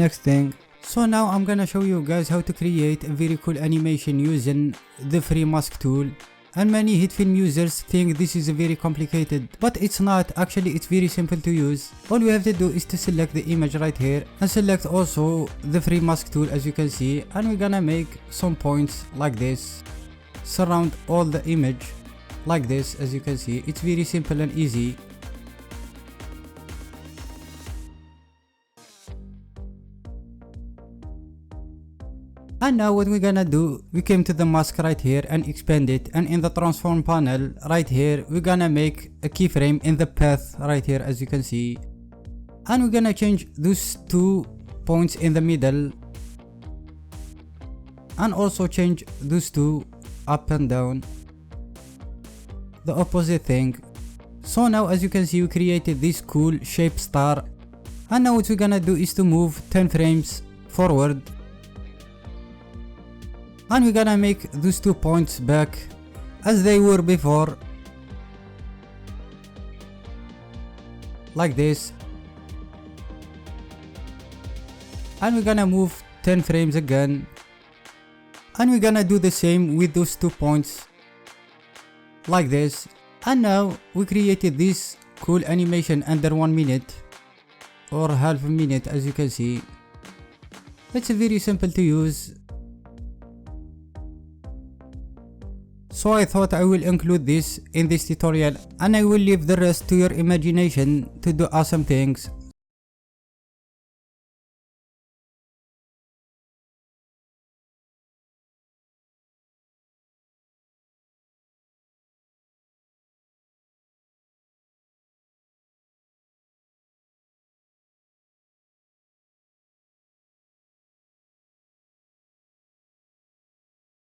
Next thing, so now I'm gonna show you guys how to create a very cool animation using the free mask tool. And many hitfilm users think this is very complicated, but it's not. Actually, it's very simple to use. All we have to do is to select the image right here and select also the free mask tool, as you can see, and we're gonna make some points like this, surround all the image like this. As you can see, it's very simple and easy. And now what we're gonna do, we came to the mask right here and expand it, and in the transform panel right here we're gonna make a keyframe in the path right here, as you can see, and we're gonna change those 2 points in the middle and also change those 2 up and down, the opposite thing. So now as you can see, we created this cool shape star, and now what we're gonna do is to move 10 frames forward, and we're gonna make those 2 points back as they were before, like this, and we're gonna move 10 frames again, and we're gonna do the same with those 2 points like this. And now we created this cool animation under 1 minute or half a minute. As you can see, it's very simple to use. So I thought I will include this in this tutorial, and I will leave the rest to your imagination to do awesome things.